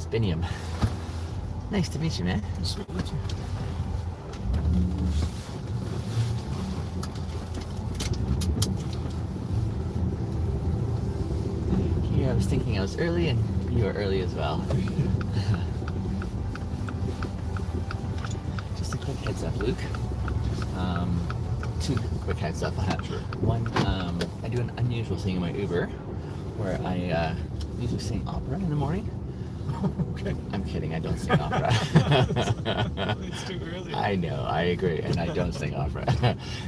is Biniam. Nice to meet you, man. Nice to meet you. Here, I was thinking I was early, and you are early as well. Just a quick heads up, Luke. Two quick heads up. Sure. One, I do an unusual thing in my Uber, where I usually sing opera in the morning. Okay. I'm kidding, I don't sing opera. It's too early. I know, I agree, and I don't sing opera.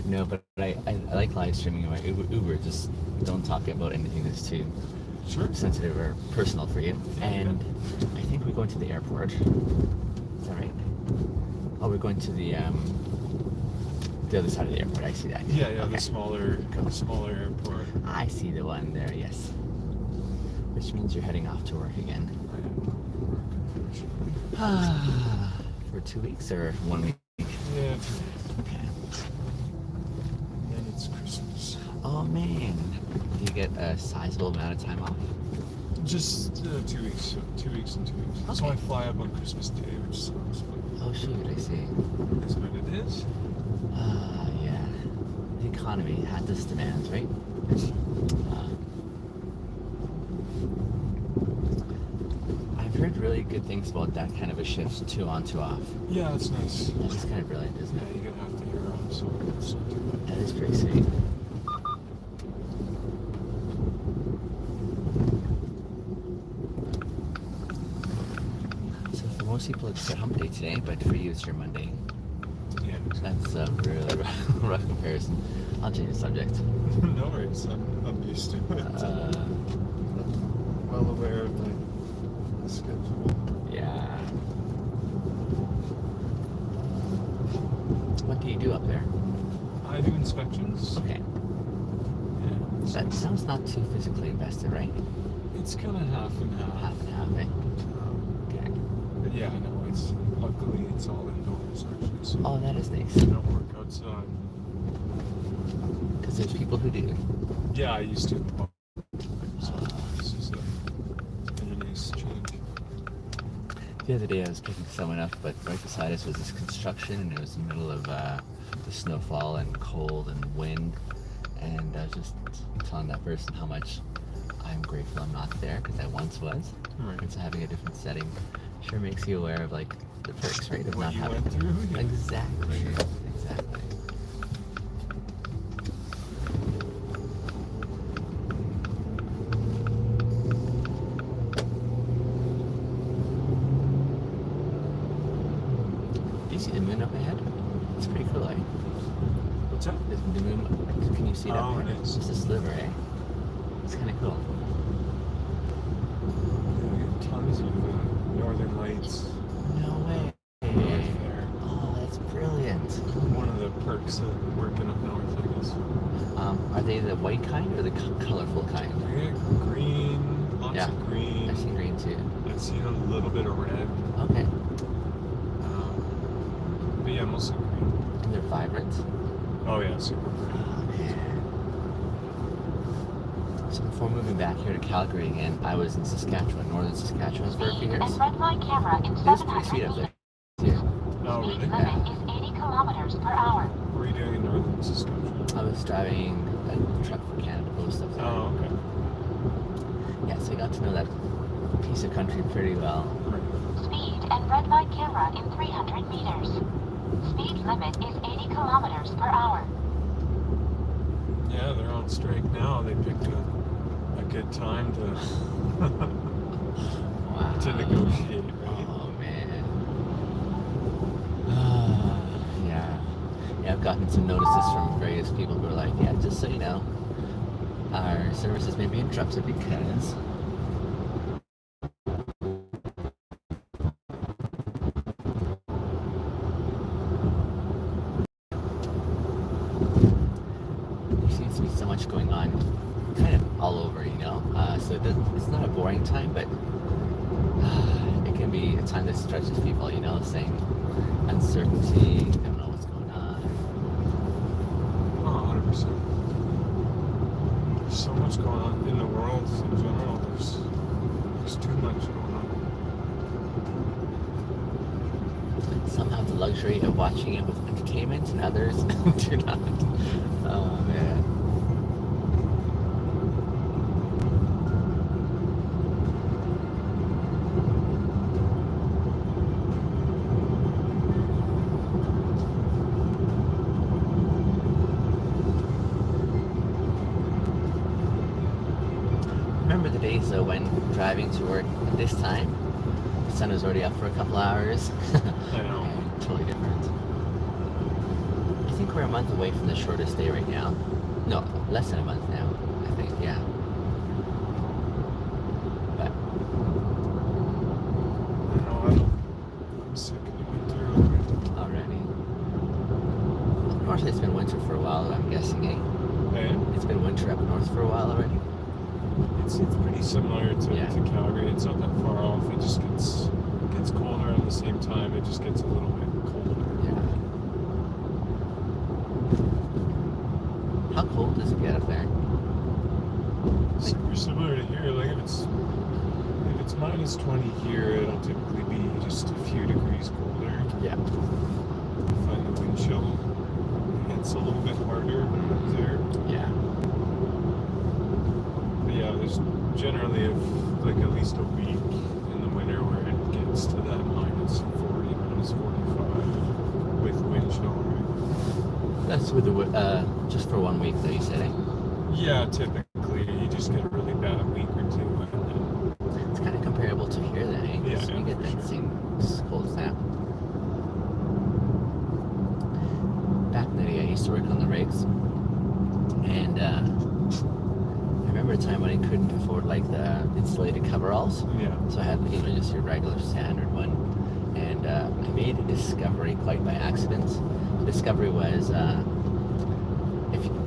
No, but I like live streaming in my Uber. Just don't talk about anything that's too sensitive or personal for you. And I think we're going to the airport. Is that right? Oh, we're going to the other side of the airport. I see that. Yeah, Okay. the smaller airport. I see the one there, yes. Which means you're heading off to work again. For 2 weeks or 1 week? Yeah, 2 weeks. Okay. And then it's Christmas. Oh man, do you get a sizable amount of time off? Just 2 weeks. So 2 weeks and 2 weeks. So I fly up on Christmas Day, which sucks. Oh shoot, I see. Is what it is. Yeah. The economy had this demands, right? I've heard really good things about that kind of a shift, 2 on, 2 off. Yeah, it's nice. That's kind of brilliant, isn't Yeah, it? you have to hear on, so it's not too bad. That is pretty sweet. So for most people it's their hump day today, but for you it's your Monday. Yeah, That's a really rough comparison. I'll change the subject. no worries. I'm used to it. Well aware of the schedule. Yeah. What do you do up there? I do inspections. Okay. Yeah. That sounds not too physically invested, right? It's kind of half and half. Half and half, eh? Okay. But yeah, no, luckily it's all indoors actually. So Oh, that is nice. I don't work outside. Because there's people who do. Yeah, I used to. So this is a nice change. The other day I was picking someone up, but right beside us was this construction, and it was in the middle of the snowfall and cold and wind. And I was just telling that person how much I'm grateful I'm not there, because I once was. Right. And so having a different setting sure makes you aware of like the perks, right? Of What not you having went through? Yeah. Exactly. Exactly. Do you see the moon up ahead? It's pretty cool, eh? What's that? The moon, can you see it up Oh, ahead? it is. Just a sliver, eh? It's kind of cool. Yeah, we get tons of northern lights No way. right there. Oh, that's brilliant. One of the perks of working up north, I guess. Are they the white kind or the colorful kind? We get green, lots Yeah. of green. I've seen green too. I've seen a little bit of red. Okay. But yeah, mostly green. And they're vibrant. Oh yeah, super green. So before moving back here to Calgary again, I was in Saskatchewan, northern Saskatchewan for a few years. And red light camera in It was pretty 700 sweet up meters. there. Yeah. Oh Speed really? limit is 80 kilometers per hour. What were you doing in northern Saskatchewan? I was driving a truck for Canada Post up there. Oh, okay. Yeah, so I got to know that piece of country pretty well. Right. Speed and red light camera in 300 meters. Speed limit is 80 kilometers per hour. Yeah, they're on strike now. They picked a good time to Wow. to negotiate, right? Oh man. Yeah. Yeah, I've gotten some notices from various people who are like, yeah, just so you know, our services may be interrupted because there seems to be so much going on kind of all over, you know? So it's not a boring time, but it can be a time that stretches people, you know, saying uncertainty, don't know what's going on. Oh, 100%. There's so much going on in the world in general. There's too much going on. Some have the luxury of watching it with entertainment, and others do not. Oh man. Remember the days though when driving to work at this time, the sun was already up for a couple hours. I know. Totally different. I think we're a month away from the shortest day right now. No, less than a month now. I think, yeah. But I know. I'm sick of the winter already. already, up north it's been winter for a while. I'm guessing, eh? Hey, It's been winter up north for a while already. it's pretty similar to, Yeah. to Calgary. It's not that far off. It just gets colder at the same time. It just gets a little bit colder. Yeah. How cold does it get up there? Super similar to here. Like if it's minus 20 here, it'll typically be just a few degrees colder. Yeah. Find the wind chill hits a little bit harder up there. Yeah. But yeah, there's generally like at least a week in the winter where it gets to that minus 40, minus 45 with wind chill. Right? That's with the just for 1 week though, you said, eh? Yeah, typically you just get a really bad week or two, and then It's kind of comparable to here then, eh? 'Cause Yeah, we get for that sure. same cold snap. Back in the day, I used to work on the rigs, and I remember a time when I couldn't afford like the insulated coveralls, yeah. so I had just your regular standard one, and I made a discovery quite by accident. The discovery was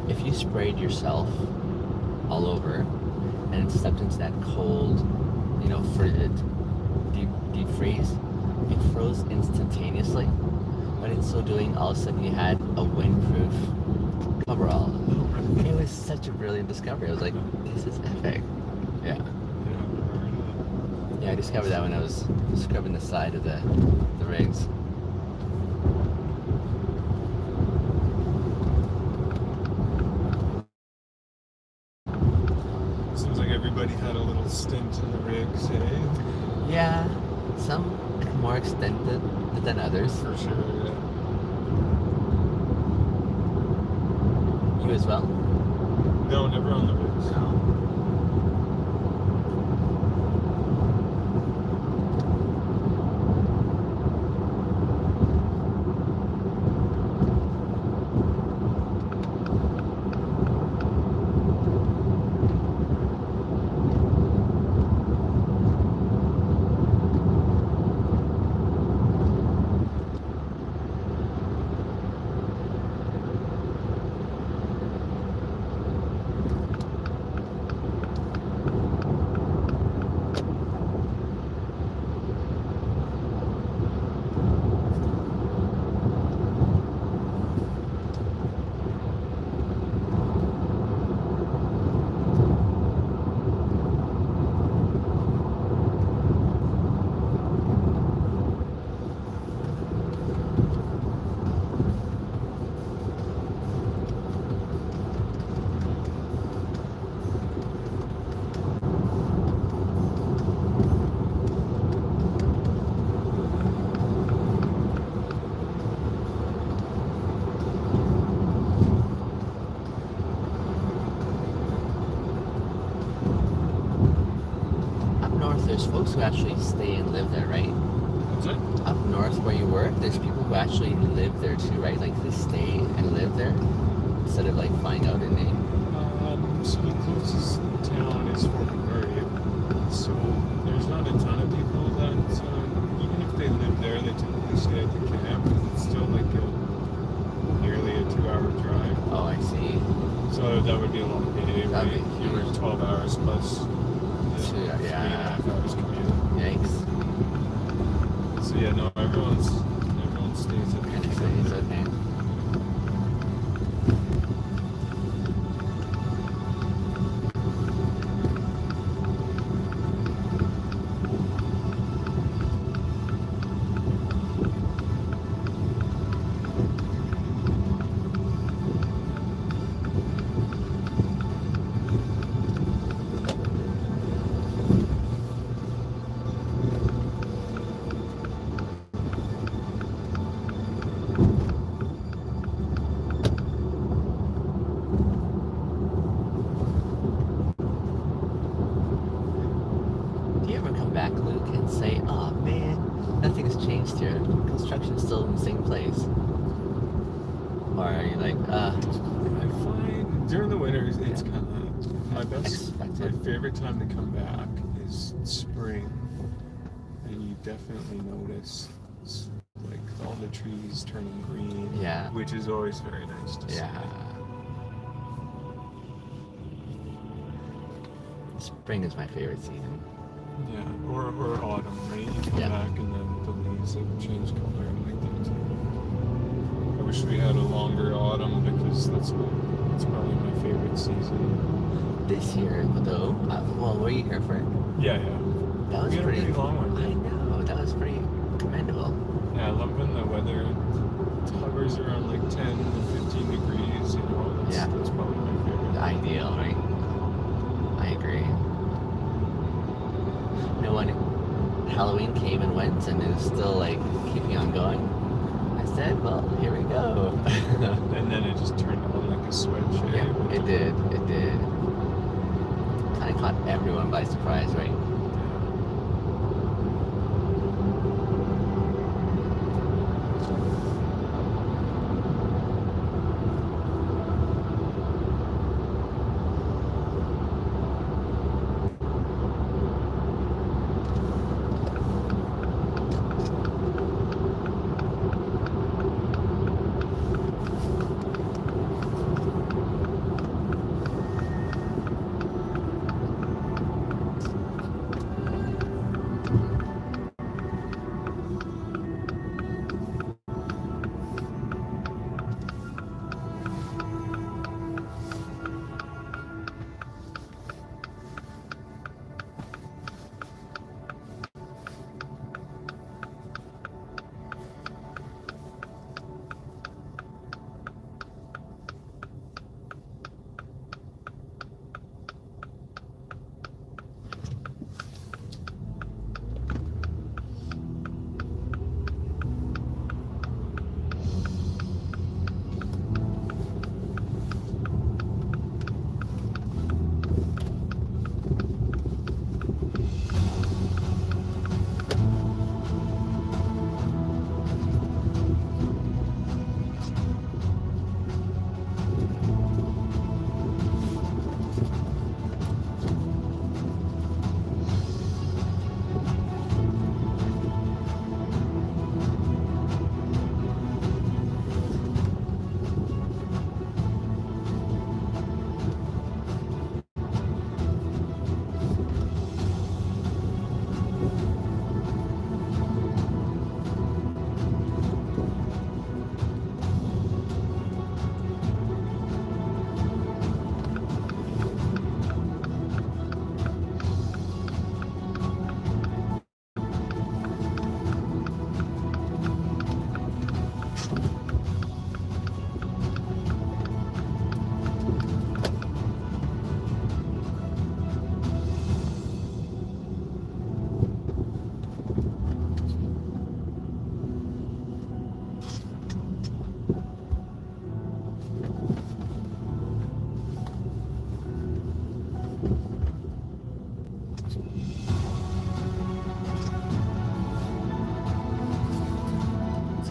if you sprayed yourself all over and stepped into that cold, frigid deep freeze, it froze instantaneously. But in so doing, all of a sudden you had a windproof coverall. It was such a brilliant discovery. I was like, this is epic. Yeah. Yeah, I discovered that when I was scrubbing the side of the rigs. Seems like everybody had a little stint in the rigs, eh? Yeah, some more extended than others. For sure, yeah. You as well? No, never on the rigs. No. There's folks who actually stay and live there, right? What's that? Up north where you work, there's people who actually live there too, right? Like they stay and live there instead of like flying out in name. So the closest town is Fort McMurray. So there's not a ton of people that, even if they live there, they typically stay at the camp. It's still like nearly a 2-hour drive. Oh, I see. So that would be a long day. That'd Right? be You work 12 hours plus. Yeah. 3.5 hours commute. Yikes. So yeah, no, everyone stays at the Kind of camp. stays, okay. back, Luke, and say, "Oh man, nothing's changed here. Construction's still in the same place"? Or are you like, I find during the winters it's kind of my expected. favorite time to come back is spring, and you definitely notice like all the trees turning green. Yeah. Which is always very nice to see. Yeah. Spring is my favorite season. Yeah, or autumn, right? You come Yeah. back and then the leaves have changed color and like that. I wish we had a longer autumn because that's probably my favorite season. This year, though, well, were you here for it? Yeah. That was We had a pretty long one. I know, that was pretty commendable. Yeah, I love when the weather hovers around like 10 to 15 degrees, you know, that's probably my favorite. Ideal, right? I agree. You know, when Halloween came and went and it was still like keeping on going, I said, well, here we go. And then it just turned on like a switch. Yeah, it did. Kind of caught everyone by surprise, right?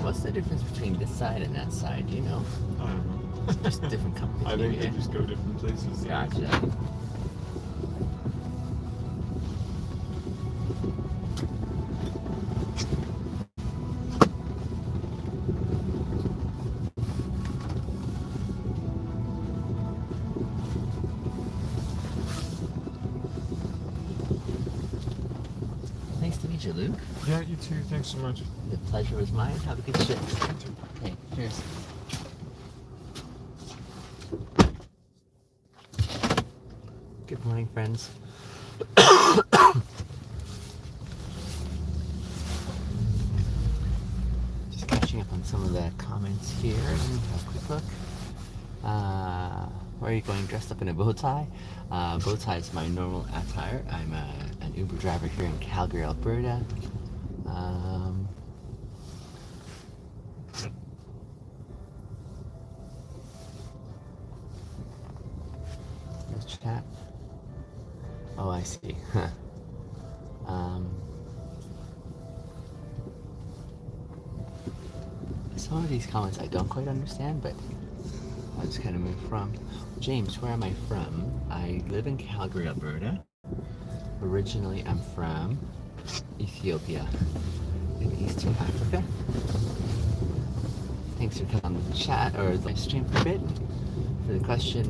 What's the difference between this side and that side, do you know? I don't know. Just different companies. I think maybe, they eh? just go different places. Gotcha. Nice to meet you, Luke. Yeah, you too. Thanks so much. The pleasure was mine. Have a good shift. Okay, cheers. Good morning, friends. Just catching up on some of the comments here. Let me have a quick look. Where are you going dressed up in a bow tie? Bow tie is my normal attire. I'm an Uber driver here in Calgary, Alberta. Let's chat. Oh, I see. some of these comments I don't quite understand, but I'll just kind of move from. James, where am I from? I live in Calgary, Alberta. Originally, I'm from Ethiopia in Eastern Africa. Thanks for coming on the chat or the live stream for a bit, for the question.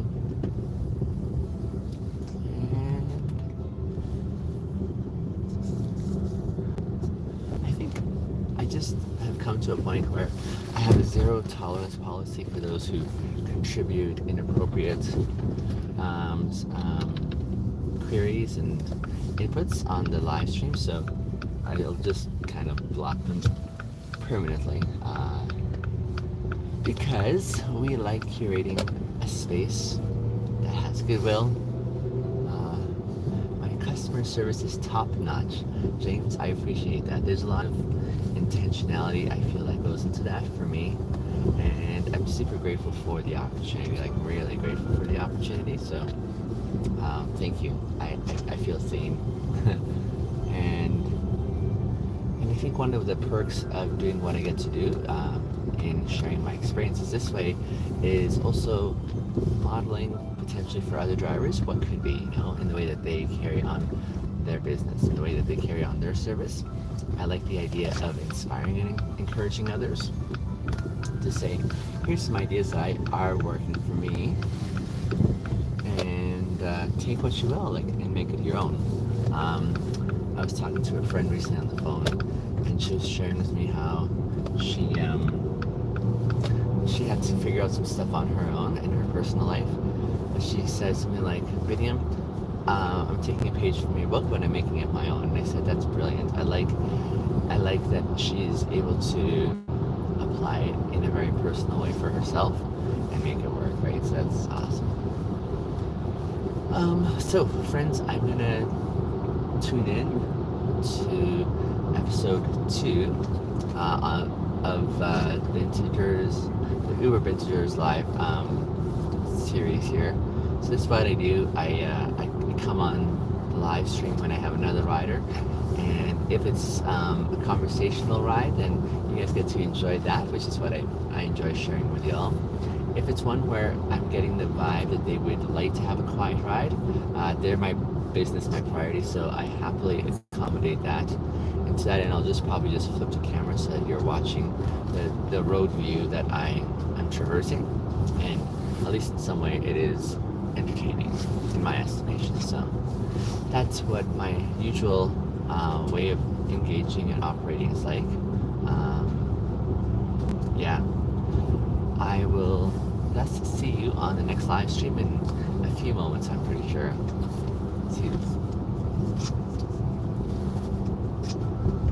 And I think I just have come to a point where I have a zero tolerance policy for those who contribute inappropriate queries and inputs on the live stream, so I'll just kind of block them permanently because we like curating a space that has goodwill. My customer service is top notch. James, I appreciate that. There's a lot of intentionality I feel that goes into that for me, and I'm super grateful for the opportunity, like really grateful for the opportunity, so thank you. I feel seen. and I think one of the perks of doing what I get to do in sharing my experiences this way is also modeling potentially for other drivers what could be, you know, in the way that they carry on their business, in the way that they carry on their service. I like the idea of inspiring and encouraging others to say, here's some ideas that are working for me, and take what you will, like, and make it your own. I was talking to a friend recently on the phone, and she was sharing with me how she had to figure out some stuff on her own in her personal life. But she said something like, Vidiam, I'm taking a page from your book, but I'm making it my own. And I said, that's brilliant. I like that she's able to apply it in a very personal way for herself and make it work, right? So that's awesome. So friends, I'm gonna tune in to episode 2 of Bintegers, the Uber Bintegers live series here. So this is what I do. I come on the live stream when I have another rider, and if it's a conversational ride, then you guys get to enjoy that, which is what I enjoy sharing with y'all. If it's one where I'm getting the vibe that they would like to have a quiet ride, they're my business, my priority, so I happily accommodate that. And to that end, I'll probably just flip the camera so that you're watching the road view that I'm traversing, and at least in some way it is entertaining in my estimation. So that's what my usual way of engaging and operating is like. Yeah, I will see you on the next live stream in a few moments, I'm pretty sure.